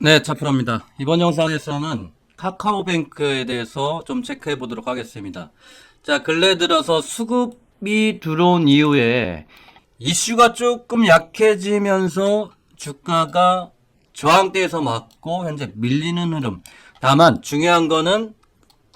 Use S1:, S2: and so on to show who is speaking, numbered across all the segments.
S1: 네, 차프로입니다. 이번 영상에서는 카카오뱅크에 대해서 좀 체크해 보도록 하겠습니다. 자, 근래 들어서 수급이 들어온 이후에 이슈가 조금 약해지면서 주가가 저항대에서 맞고 현재 밀리는 흐름. 다만 중요한 거는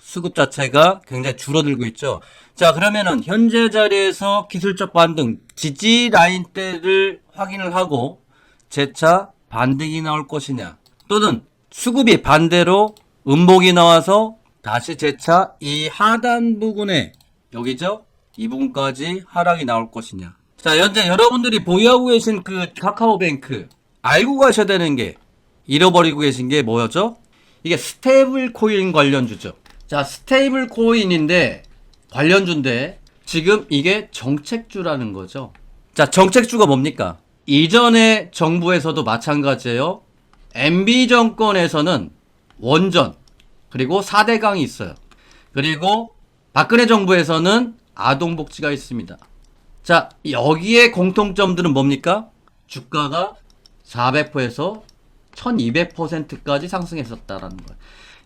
S1: 수급 자체가 굉장히 줄어들고 있죠. 자, 그러면은 현재 자리에서 기술적 반등, 지지 라인대를 확인을 하고 재차 반등이 나올 것이냐, 또는 수급이 반대로 음봉이 나와서 다시 재차 이 하단 부분에, 여기죠? 이 부분까지 하락이 나올 것이냐. 자, 현재 여러분들이 보유하고 계신 그 카카오뱅크, 알고 가셔야 되는 게, 잃어버리고 계신 게 뭐였죠? 이게 스테이블 코인 관련주죠. 자, 스테이블 코인인데 관련주인데 지금 이게 정책주라는 거죠. 자, 정책주가 뭡니까? 이전에 정부에서도 마찬가지예요. MB정권에서는 원전, 그리고 4대강이 있어요. 그리고 박근혜 정부에서는 아동복지가 있습니다. 자, 여기에 공통점들은 뭡니까? 주가가 400%에서 1200%까지 상승했었다라는 거예요.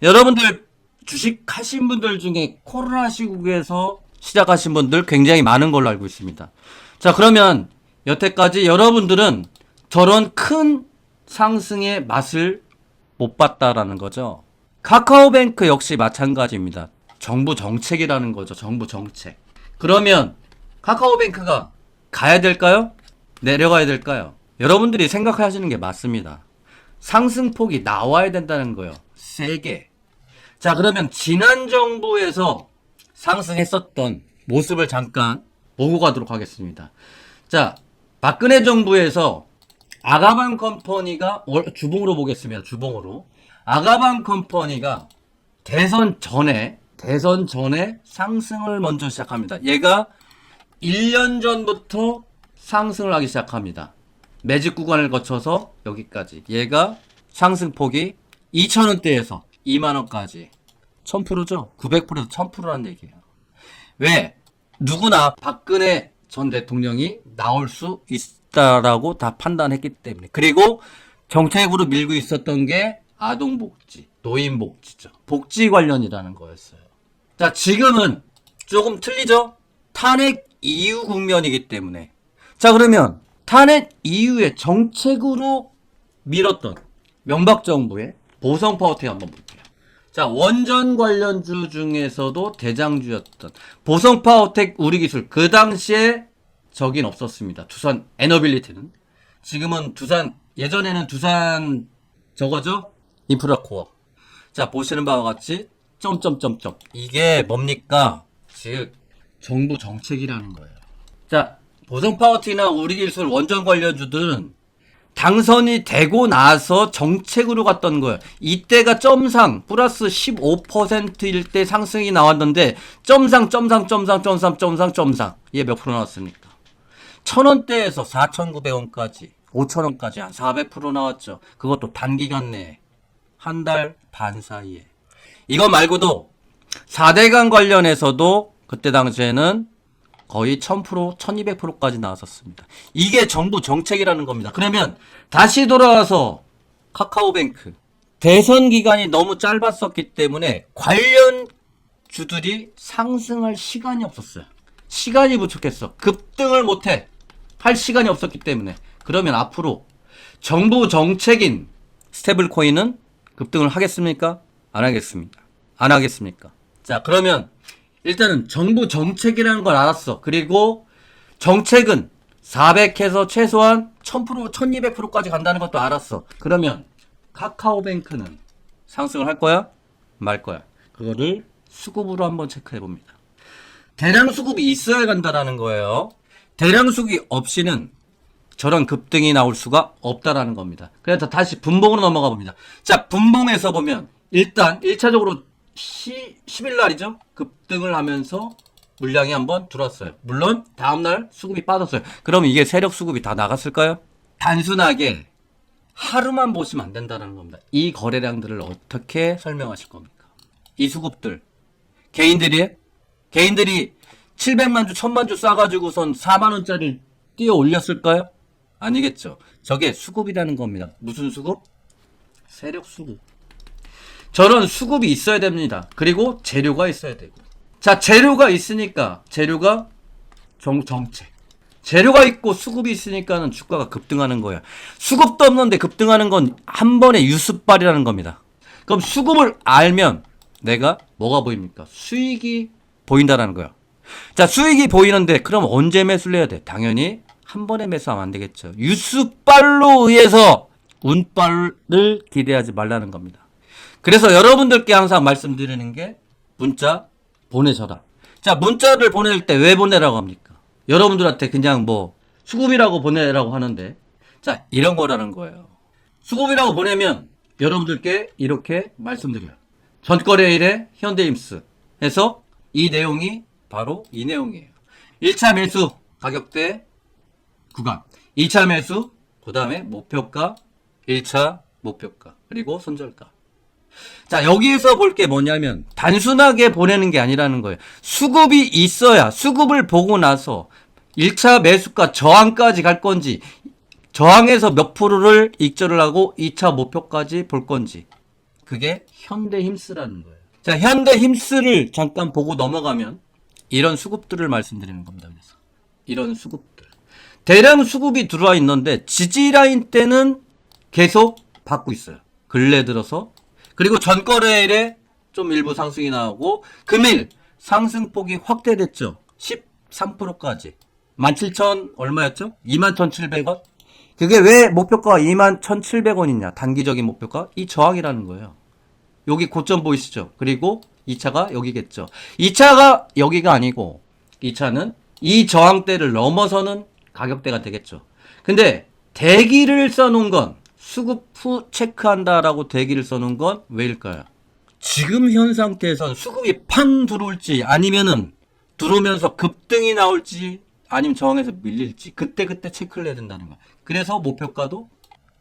S1: 여러분들 주식 하신 분들 중에 코로나 시국에서 시작하신 분들 굉장히 많은 걸로 알고 있습니다. 자, 그러면 여태까지 여러분들은 저런 큰 상승의 맛을 못 봤다라는 거죠. 카카오뱅크 역시 마찬가지입니다. 정부 정책이라는 거죠. 정부 정책. 그러면 카카오뱅크가 가야 될까요? 내려가야 될까요? 여러분들이 생각하시는 게 맞습니다. 상승폭이 나와야 된다는 거예요. 세게. 자, 그러면 지난 정부에서 상승했었던 모습을 잠깐 보고 가도록 하겠습니다. 자, 박근혜 정부에서 아가방 컴퍼니가, 주봉으로 보겠습니다. 주봉으로. 아가방 컴퍼니가 대선 전에 상승을 먼저 시작합니다. 얘가 1년 전부터 상승을 하기 시작합니다. 매직 구간을 거쳐서 여기까지. 얘가 상승폭이 2,000원대에서 2만원까지. 1000%죠? 900%에서 1000%라는 얘기예요. 왜? 누구나 박근혜 전 대통령이 나올 수 있다라고 다 판단했기 때문에. 그리고 정책으로 밀고 있었던 게 아동복지, 노인복지죠. 복지 관련이라는 거였어요. 자, 지금은 조금 틀리죠? 탄핵 이후 국면이기 때문에. 자, 그러면 탄핵 이후에 정책으로 밀었던 명박정부의 보성파워텍 한번 볼게요. 자, 원전 관련주 중에서도 대장주였던 보성파워텍 우리기술. 그 당시에 저긴 없었습니다. 두산 에너빌리티는. 지금은 두산, 예전에는 두산 저거죠? 인프라코어. 자, 보시는 바와 같이 점점점점. 이게 뭡니까? 즉 정부 정책이라는 거예요. 자, 보성파워텍이나 우리기술 원전 관련주들은 당선이 되고 나서 정책으로 갔던 거예요. 이때가 점상 플러스 15%일 때 상승이 나왔는데 점상 얘 몇 프로 나왔습니까? 1,000원대에서 4,900원까지 5,000원까지 한 400% 나왔죠. 그것도 단기간 내에 한 달 반 사이에. 이거 말고도 4대강 관련해서도 그때 당시에는 거의 1000%, 1200%까지 나왔었습니다. 이게 정부 정책이라는 겁니다. 그러면 다시 돌아와서 카카오뱅크. 대선 기간이 너무 짧았었기 때문에 관련 주들이 상승할 시간이 없었어요. 시간이 부족했어. 급등을 못해. 할 시간이 없었기 때문에. 그러면 앞으로 정부 정책인 스테이블 코인은 급등을 하겠습니까? 안 하겠습니까? 안 하겠습니까? 자, 그러면 일단은 정부 정책이라는 걸 알았어. 그리고 정책은 400해서 최소한 1000%, 1200%까지 간다는 것도 알았어. 그러면 카카오뱅크는 상승을 할 거야? 말 거야? 그거를 수급으로 한번 체크해 봅니다. 대량 수급이 있어야 간다라는 거예요. 대량 수급이 없이는 저런 급등이 나올 수가 없다라는 겁니다. 그래서 다시 분봉으로 넘어가 봅니다. 자, 분봉에서 보면 일단 1차적으로 10일 날이죠. 급등을 하면서 물량이 한번 들어왔어요. 물론 다음날 수급이 빠졌어요. 그럼 이게 세력 수급이 다 나갔을까요? 단순하게 하루만 보시면 안 된다는 겁니다. 이 거래량들을 어떻게 설명하실 겁니까? 이 수급들. 개인들이 700만 주, 1000만 주 싸가지고선 4만원짜리 뛰어 올렸을까요? 아니겠죠. 저게 수급이라는 겁니다. 무슨 수급? 세력 수급. 저런 수급이 있어야 됩니다. 그리고 재료가 있어야 되고. 자, 재료가 있으니까 재료가 정책. 재료가 있고 수급이 있으니까는 주가가 급등하는 거야. 수급도 없는데 급등하는 건 한 번의 유습발이라는 겁니다. 그럼 수급을 알면 내가 뭐가 보입니까? 수익이 보인다라는 거야. 자, 수익이 보이는데 그럼 언제 매수를 해야 돼? 당연히 한 번에 매수하면 안 되겠죠. 유습발로 의해서 운발을 기대하지 말라는 겁니다. 그래서 여러분들께 항상 말씀드리는 게 문자 보내셔라. 자, 문자를 보낼 때 왜 보내라고 합니까? 여러분들한테 그냥 뭐 수급이라고 보내라고 하는데, 자, 이런 거라는 거예요. 수급이라고 보내면 여러분들께 이렇게 말씀드려요. 전거래일에 현대임스 해서 이 내용이 바로 이 내용이에요. 1차 매수 가격대 구간, 2차 매수, 그 다음에 목표가, 1차 목표가, 그리고 손절가. 자, 여기에서 볼 게 뭐냐면 단순하게 보내는 게 아니라는 거예요. 수급이 있어야 수급을 보고 나서 1차 매수가 저항까지 갈 건지, 저항에서 몇 프로를 익절을 하고 2차 목표까지 볼 건지, 그게 현대힘스라는 거예요. 자, 현대힘스를 잠깐 보고 넘어가면 이런 수급들을 말씀드리는 겁니다. 그래서 이런 수급들, 대량 수급이 들어와 있는데 지지라인 때는 계속 받고 있어요. 근래 들어서. 그리고 전거래일에 좀 일부 상승이 나오고, 금일 상승폭이 확대됐죠. 13%까지. 17,000 얼마였죠? 21,700원? 그게 왜 목표가가 21,700원이냐? 단기적인 목표가? 이 저항이라는 거예요. 여기 고점 보이시죠? 그리고 2차가 여기겠죠. 2차가 여기가 아니고 2차는 이 저항대를 넘어서는 가격대가 되겠죠. 근데 대기를 써놓은 건, 수급 후 체크한다라고 대기를 써놓은 건 왜일까요? 지금 현 상태에선 수급이 팡 들어올지, 아니면은 들어오면서 급등이 나올지, 아니면 저항에서 밀릴지 그때 체크를 해야 된다는 거야. 그래서 목표가도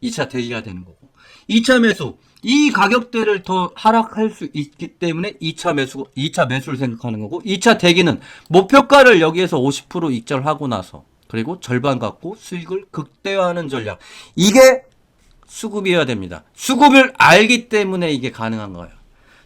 S1: 2차 대기가 되는 거고, 2차 매수, 이 가격대를 더 하락할 수 있기 때문에 2차 매수를 생각하는 거고, 2차 대기는 목표가를 여기에서 50% 익절하고 나서, 그리고 절반 갖고 수익을 극대화하는 전략. 이게 수급이어야 됩니다. 수급을 알기 때문에 이게 가능한 거예요.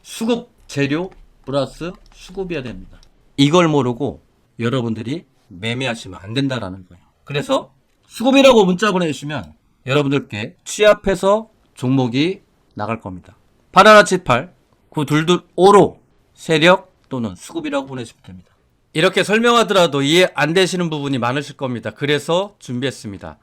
S1: 수급 재료 플러스 수급이어야 됩니다. 이걸 모르고 여러분들이 매매하시면 안 된다라는 거예요. 그래서 수급이라고 문자 보내주시면 여러분들께 취합해서 종목이 나갈 겁니다. 8178 9225로 세력 또는 수급이라고 보내주시면 됩니다. 이렇게 설명하더라도 이해 안 되시는 부분이 많으실 겁니다. 그래서 준비했습니다.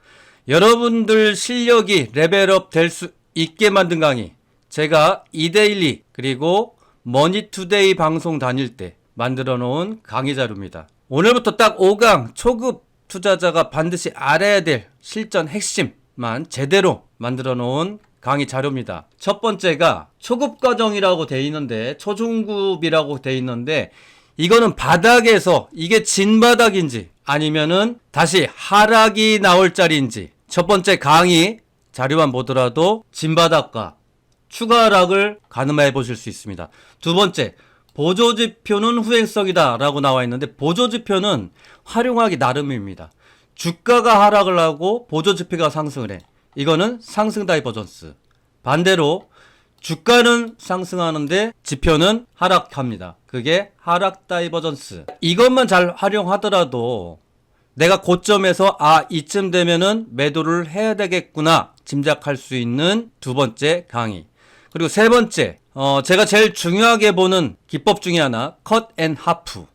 S1: 여러분들 실력이 레벨업 될 수 있게 만든 강의, 제가 이데일리 그리고 머니투데이 방송 다닐 때 만들어 놓은 강의 자료입니다. 오늘부터 딱 5강 초급 투자자가 반드시 알아야 될 실전 핵심만 제대로 만들어 놓은 강의 자료입니다. 첫 번째가 초급 과정이라고 돼 있는데, 초중급이라고 돼 있는데, 이거는 바닥에서 이게 진바닥인지 아니면은 다시 하락이 나올 자리인지, 첫 번째 강의 자료만 보더라도 진바닥과 추가 하락을 가늠해 보실 수 있습니다. 두 번째, 보조지표는 후행성이다 라고 나와 있는데, 보조지표는 활용하기 나름입니다. 주가가 하락을 하고 보조지표가 상승을 해. 이거는 상승 다이버전스. 반대로 주가는 상승하는데 지표는 하락합니다. 그게 하락 다이버전스. 이것만 잘 활용하더라도 내가 고점에서 이쯤 되면은 매도를 해야 되겠구나 짐작할 수 있는 두 번째 강의. 그리고 세 번째, 제가 제일 중요하게 보는 기법 중에 하나, 컷 앤 하프.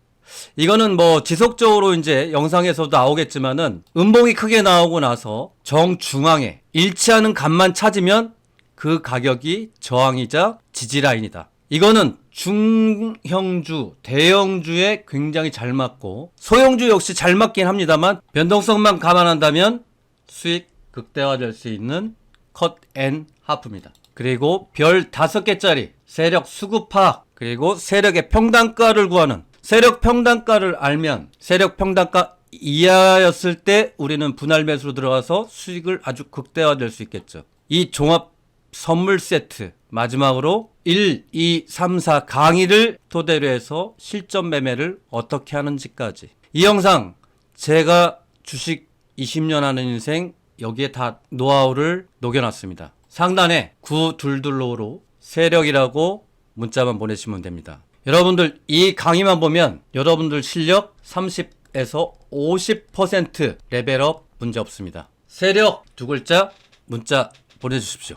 S1: 이거는 뭐 지속적으로 이제 영상에서도 나오겠지만은, 음봉이 크게 나오고 나서 정중앙에 일치하는 값만 찾으면 그 가격이 저항이자 지지라인이다. 이거는 중형주, 대형주에 굉장히 잘 맞고, 소형주 역시 잘 맞긴 합니다만 변동성만 감안한다면 수익 극대화될 수 있는 컷 앤 하프입니다. 그리고 별 5개짜리 세력 수급 파악, 그리고 세력의 평단가를 구하는, 세력 평단가를 알면 세력 평단가 이하였을 때 우리는 분할 매수로 들어가서 수익을 아주 극대화될 수 있겠죠. 이 종합 선물 세트, 마지막으로 1, 2, 3, 4 강의를 토대로 해서 실전 매매를 어떻게 하는지까지. 이 영상 제가 주식 20년 하는 인생 여기에 다 노하우를 녹여놨습니다. 상단에 9222로 세력이라고 문자만 보내시면 됩니다. 여러분들 이 강의만 보면 여러분들 실력 30에서 50% 레벨업 문제 없습니다. 세력 두 글자 문자 보내주십시오.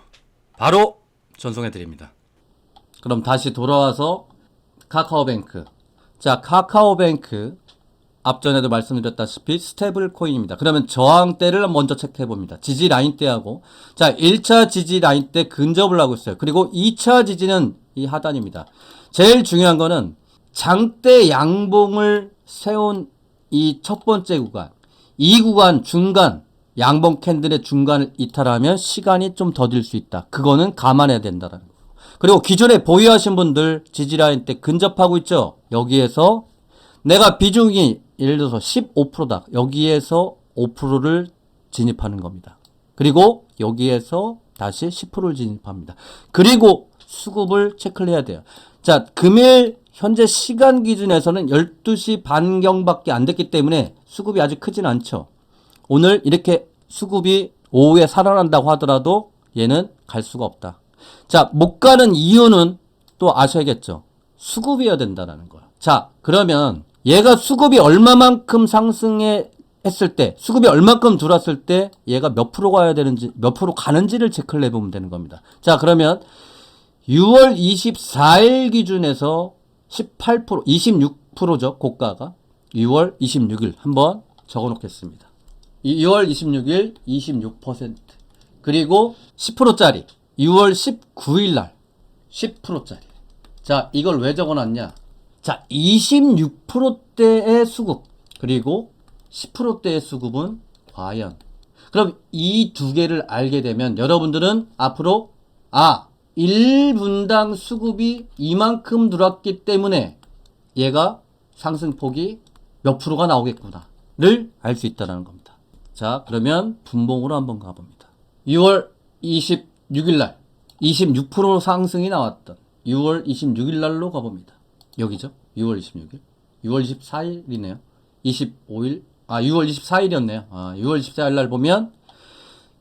S1: 바로 전송해 드립니다. 그럼 다시 돌아와서 카카오뱅크. 자, 카카오뱅크 앞전에도 말씀드렸다시피 스테이블 코인입니다. 그러면 저항대를 먼저 체크해 봅니다. 지지 라인대하고, 자, 1차 지지 라인대 근접을 하고 있어요. 그리고 2차 지지는 이 하단입니다. 제일 중요한 거는 장대 양봉을 세운 이 첫 번째 구간, 이 구간 중간, 양봉 캔들의 중간을 이탈하면 시간이 좀 더딜 수 있다. 그거는 감안해야 된다라는 거. 그리고 기존에 보유하신 분들 지지 라인대 근접하고 있죠. 여기에서 내가 비중이 예를 들어서 15%다. 여기에서 5%를 진입하는 겁니다. 그리고 여기에서 다시 10%를 진입합니다. 그리고 수급을 체크를 해야 돼요. 자, 금일 현재 시간 기준에서는 12시 반경밖에 안 됐기 때문에 수급이 아주 크진 않죠. 오늘 이렇게 수급이 오후에 살아난다고 하더라도 얘는 갈 수가 없다. 자, 못 가는 이유는 또 아셔야겠죠. 수급이어야 된다는 거야. 자, 그러면 얘가 수급이 얼마만큼 상승했을 때, 수급이 얼마만큼 들어왔을 때 얘가 몇 프로 가야 되는지, 몇 프로 가는지를 체크를 해보면 되는 겁니다. 자, 그러면 6월 24일 기준에서 18%, 26%죠, 고가가. 6월 26일 한번 적어 놓겠습니다. 6월 26일 26%. 그리고 10%짜리 6월 19일 날 10%짜리. 자, 이걸 왜 적어 놨냐? 자, 26%대의 수급, 그리고 10%대의 수급은 과연. 그럼 이 두 개를 알게 되면 여러분들은 앞으로 1분당 수급이 이만큼 들어왔기 때문에 얘가 상승폭이 몇 프로가 나오겠구나를 알 수 있다는 겁니다. 자, 그러면 분봉으로 한번 가봅니다. 6월 26일 날 26% 상승이 나왔던 6월 26일 날로 가봅니다. 여기죠. 6월 26일. 6월 24일이네요. 25일. 6월 24일이었네요. 6월 24일 날 보면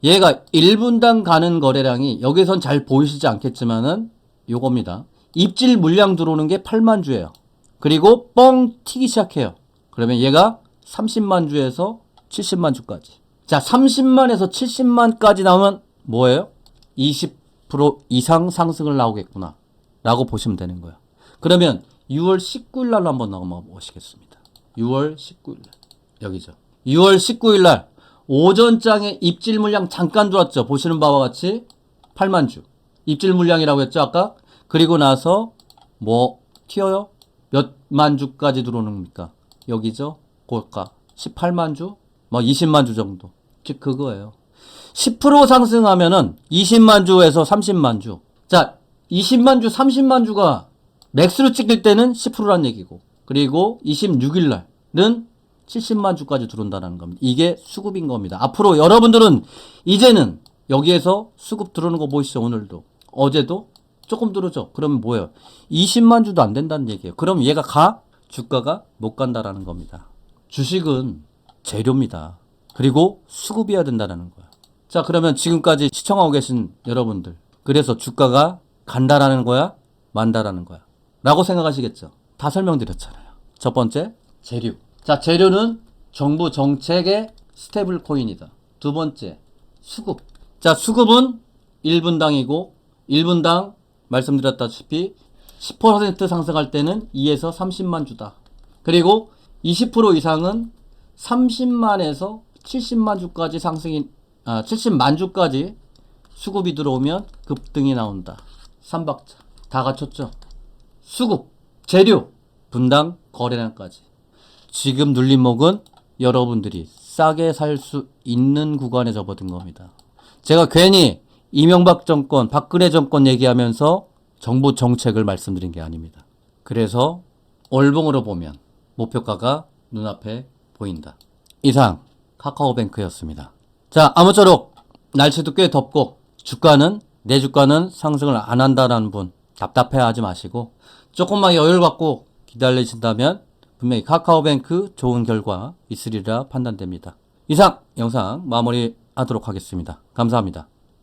S1: 얘가 1분당 가는 거래량이 여기선 잘 보이시지 않겠지만은 요겁니다. 입질 물량 들어오는 게 8만 주예요. 그리고 뻥 튀기 시작해요. 그러면 얘가 30만 주에서 70만 주까지. 자, 30만에서 70만까지 나오면 뭐예요? 20% 이상 상승을 나오겠구나 라고 보시면 되는 거예요. 그러면 6월 19일 날로 한번 넘어 보시겠습니다. 6월 19일 날. 여기죠. 6월 19일 날 오전장에 입질 물량 잠깐 들어왔죠. 보시는 바와 같이 8만 주. 입질 물량이라고 했죠, 아까? 그리고 나서 뭐 튀어요? 몇만 주까지 들어오는 겁니까? 여기죠. 고가 18만 주, 뭐 20만 주 정도. 즉 그거예요. 10% 상승하면은 20만 주에서 30만 주. 자, 20만 주, 30만 주가 맥스로 찍힐 때는 10%란 얘기고, 그리고 26일 날은 70만 주까지 들어온다는 겁니다. 이게 수급인 겁니다. 앞으로 여러분들은 이제는 여기에서 수급 들어오는 거 보이시죠? 오늘도. 어제도 조금 들어오죠? 그러면 뭐예요? 20만 주도 안 된다는 얘기예요. 그럼 얘가 가? 주가가 못 간다라는 겁니다. 주식은 재료입니다. 그리고 수급이어야 된다는 거야. 자, 그러면 지금까지 시청하고 계신 여러분들, 그래서 주가가 간다라는 거야? 만다라는 거야? 라고 생각하시겠죠? 다 설명드렸잖아요. 첫 번째, 재료. 자, 재료는 정부 정책의 스테이블 코인이다. 두 번째, 수급. 자, 수급은 1분당이고 1분당 말씀드렸다시피 10% 상승할 때는 2에서 30만 주다. 그리고 20% 이상은 30만에서 70만 주까지 상승이 70만 주까지 수급이 들어오면 급등이 나온다. 3박자 다 갖췄죠. 수급, 재료, 분당, 거래량까지. 지금 눌림목은 여러분들이 싸게 살 수 있는 구간에 접어든 겁니다. 제가 괜히 이명박 정권, 박근혜 정권 얘기하면서 정부 정책을 말씀드린 게 아닙니다. 그래서 월봉으로 보면 목표가가 눈앞에 보인다. 이상 카카오뱅크였습니다. 자, 아무쪼록 날씨도 꽤 덥고 내 주가는 상승을 안 한다라는 분 답답해하지 마시고 조금만 여유를 갖고 기다리신다면 분명히 카카오뱅크 좋은 결과 있으리라 판단됩니다. 이상 영상 마무리하도록 하겠습니다. 감사합니다.